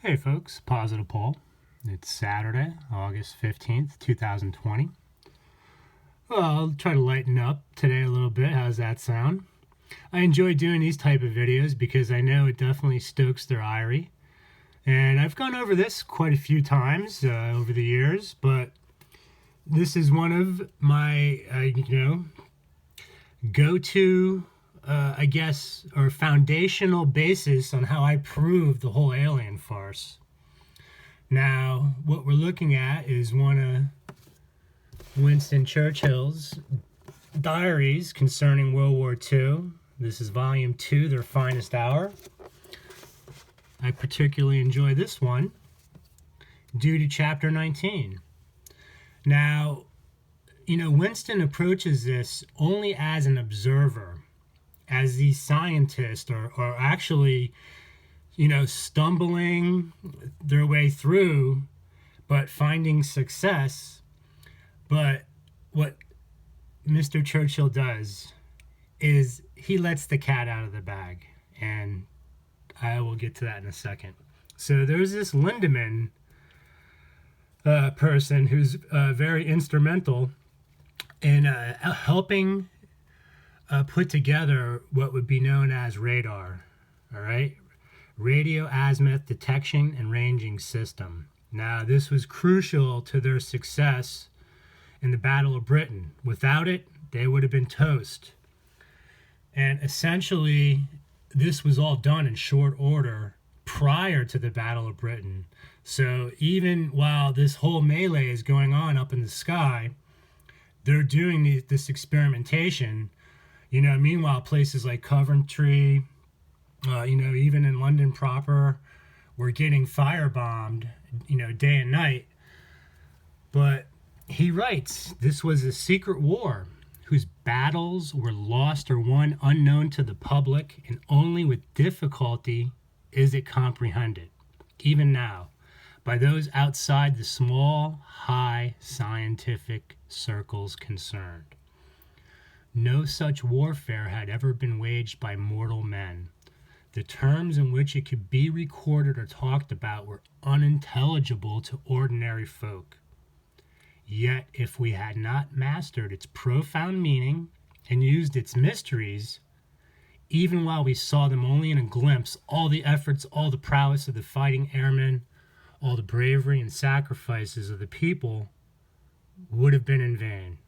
Hey folks, Positive Paul. It's Saturday, August 15th, 2020. Well, I'll try to lighten up today a little bit. How's that sound? I enjoy doing these type of videos because I know it definitely stokes their ire. And I've gone over this quite a few times over the years, but this is one of my, go-to, or foundational basis on how I prove the whole alien farce. Now, what we're looking at is one of Winston Churchill's diaries concerning World War II. This is volume 2, Their Finest Hour. I particularly enjoy this one due to chapter 19. Now, Winston approaches this only as an observer, as these scientists are actually, stumbling their way through, but finding success. But what Mr. Churchill does is he lets the cat out of the bag, and I will get to that in a second. So there's this Lindemann person who's very instrumental in helping put together what would be known as radar, all right? Radio Azimuth Detection and Ranging System. Now, this was crucial to their success in the Battle of Britain. Without it, they would have been toast. And essentially, this was all done in short order prior to the Battle of Britain. So even while this whole melee is going on up in the sky, they're doing this experimentation. Meanwhile, places like Coventry, even in London proper, were getting firebombed, day and night. But he writes, this was a secret war whose battles were lost or won unknown to the public, and only with difficulty is it comprehended, even now, by those outside the small, high scientific circles concerned. No such warfare had ever been waged by mortal men. The terms in which it could be recorded or talked about were unintelligible to ordinary folk. Yet, if we had not mastered its profound meaning and used its mysteries, even while we saw them only in a glimpse, all the efforts, all the prowess of the fighting airmen, all the bravery and sacrifices of the people would have been in vain.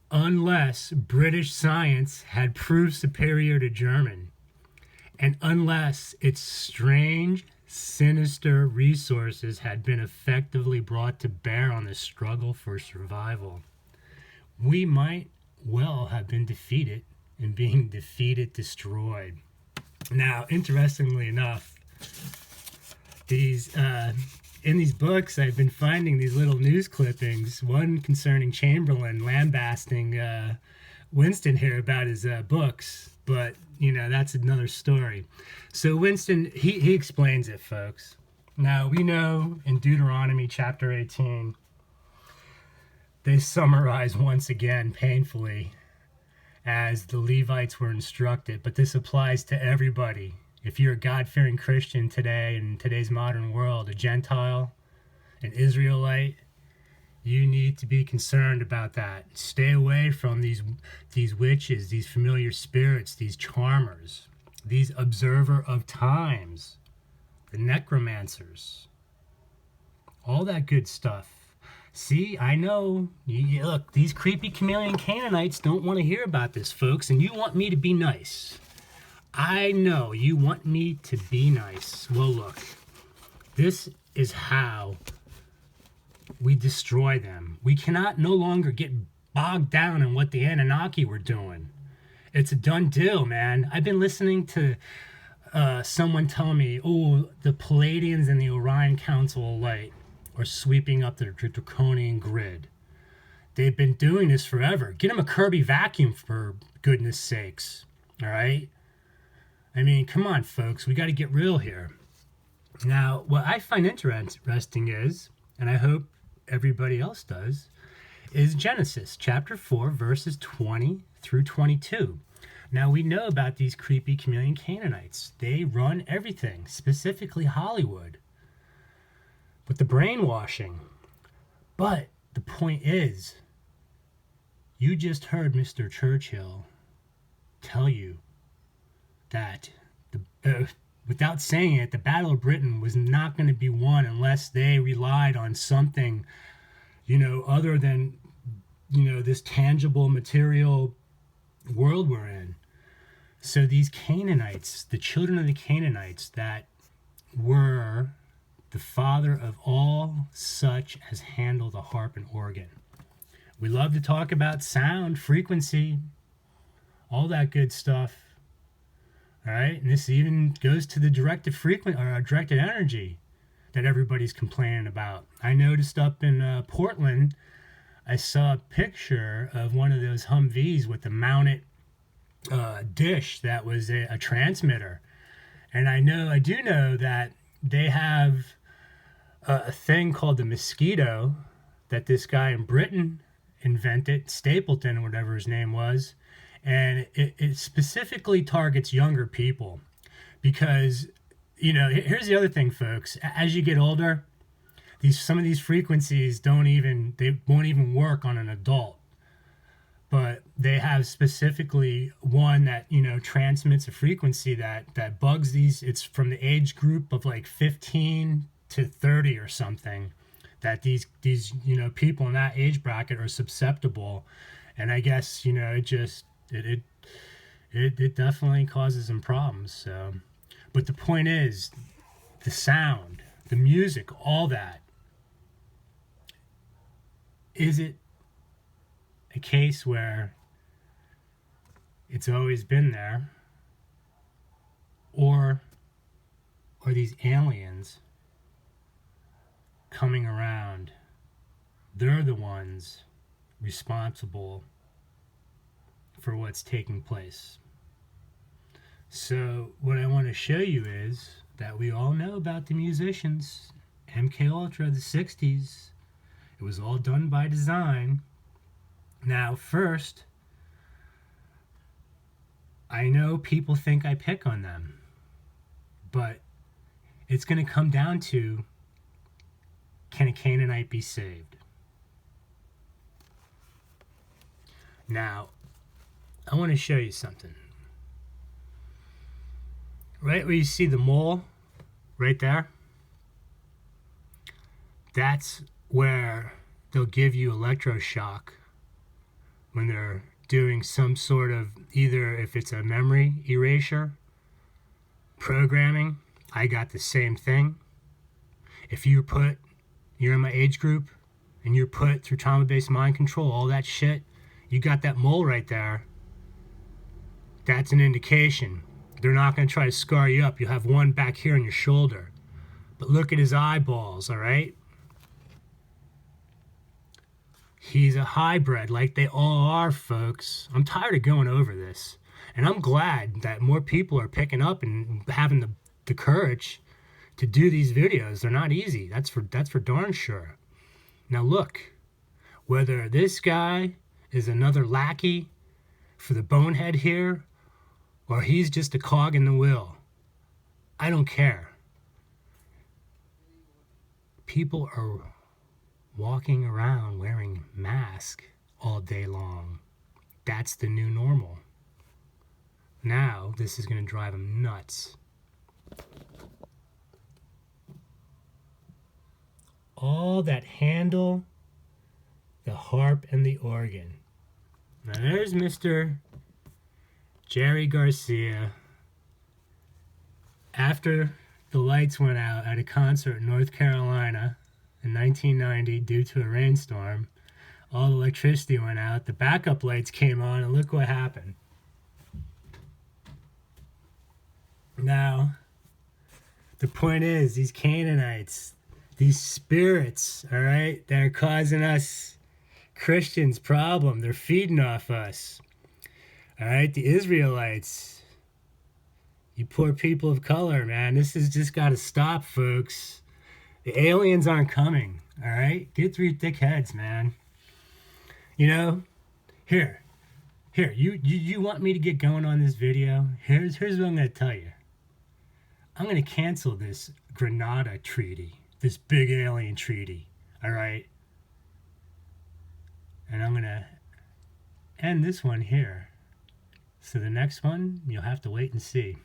Unless British science had proved superior to German, and unless its strange, sinister resources had been effectively brought to bear on the struggle for survival, we might well have been defeated, and being defeated, destroyed. Now, interestingly enough, in these books, I've been finding these little news clippings, one concerning Chamberlain lambasting Winston here about his books, but, that's another story. So Winston, he explains it, folks. Now, we know in Deuteronomy chapter 18, they summarize once again painfully as the Levites were instructed, but this applies to everybody. If you're a God-fearing Christian today in today's modern world, a Gentile, an Israelite, you need to be concerned about that. Stay away from these witches, these familiar spirits, these charmers, these observer of times, the necromancers, all that good stuff. See, I know, look, these creepy chameleon Cainaanites don't want to hear about this, folks, and you want me to be nice. I know you want me to be nice. Well, look, this is how we destroy them. We cannot no longer get bogged down in what the Anunnaki were doing. It's a done deal, man. I've been listening to someone tell me, the Palladians and the Orion Council of Light are sweeping up the draconian grid. They've been doing this forever. Get them a Kirby vacuum, for goodness sakes. All right? I mean, come on, folks. We got to get real here. Now, what I find interesting is, and I hope everybody else does, is Genesis chapter 4, verses 20 through 22. Now we know about these creepy chameleon Cainaanites. They run everything, specifically Hollywood, with the brainwashing. But the point is, you just heard Mr. Churchill tell you that, without saying it, the Battle of Britain was not going to be won unless they relied on something, other than, this tangible material world we're in. So these Canaanites, the children of the Canaanites that were the father of all such as handle the harp and organ. We love to talk about sound, frequency, all that good stuff. All right, and this even goes to the directed energy that everybody's complaining about. I noticed up in Portland, I saw a picture of one of those Humvees with the mounted dish that was a transmitter, and I do know that they have a thing called the mosquito that this guy in Britain invented, Stapleton, whatever his name was, and it specifically targets younger people because, here's the other thing, folks. As you get older, some of these frequencies won't even work on an adult, but they have specifically one that transmits a frequency that bugs these. It's from the age group of like 15 to 30 or something, that these people in that age bracket are susceptible, and I guess it definitely causes some problems. So, but the point is, the sound, the music, all that. Is it a case where it's always been there, or are these aliens coming around? They're the ones responsible for what's taking place. So what I want to show you is that we all know about the musicians. MK Ultra, the 60s. It was all done by design. Now, first, I know people think I pick on them, but it's going to come down to, can a Canaanite be saved? Now, I want to show you something. Right where you see the mole, right there, that's where they'll give you electroshock when they're doing some sort of, either if it's a memory erasure, programming. I got the same thing. If you're in my age group and you're put through trauma-based mind control, all that shit, you got that mole right there. That's an indication. They're not going to try to scar you up. You'll have one back here on your shoulder. But look at his eyeballs, all right? He's a hybrid, like they all are, folks. I'm tired of going over this. And I'm glad that more people are picking up and having the courage to do these videos. They're not easy. That's for darn sure. Now look, whether this guy is another lackey for the bonehead here, or he's just a cog in the wheel, I don't care. People are walking around wearing masks all day long. That's the new normal. Now, this is going to drive them nuts. All that handle the harp and the organ. Now, there's Mr. Jerry Garcia. After the lights went out at a concert in North Carolina in 1990 due to a rainstorm, all the electricity went out, the backup lights came on, and look what happened. Now, the point is, these Canaanites, these spirits, all right, that are causing us Christians problem, they're feeding off us. All right, the Israelites, you poor people of color, man, this has just got to stop, folks. The aliens aren't coming, all right? Get through your thick heads, man. Here, Here, you want me to get going on this video? Here's what I'm going to tell you. I'm going to cancel this Granada treaty, this big alien treaty, all right? And I'm going to end this one here. So the next one, you'll have to wait and see.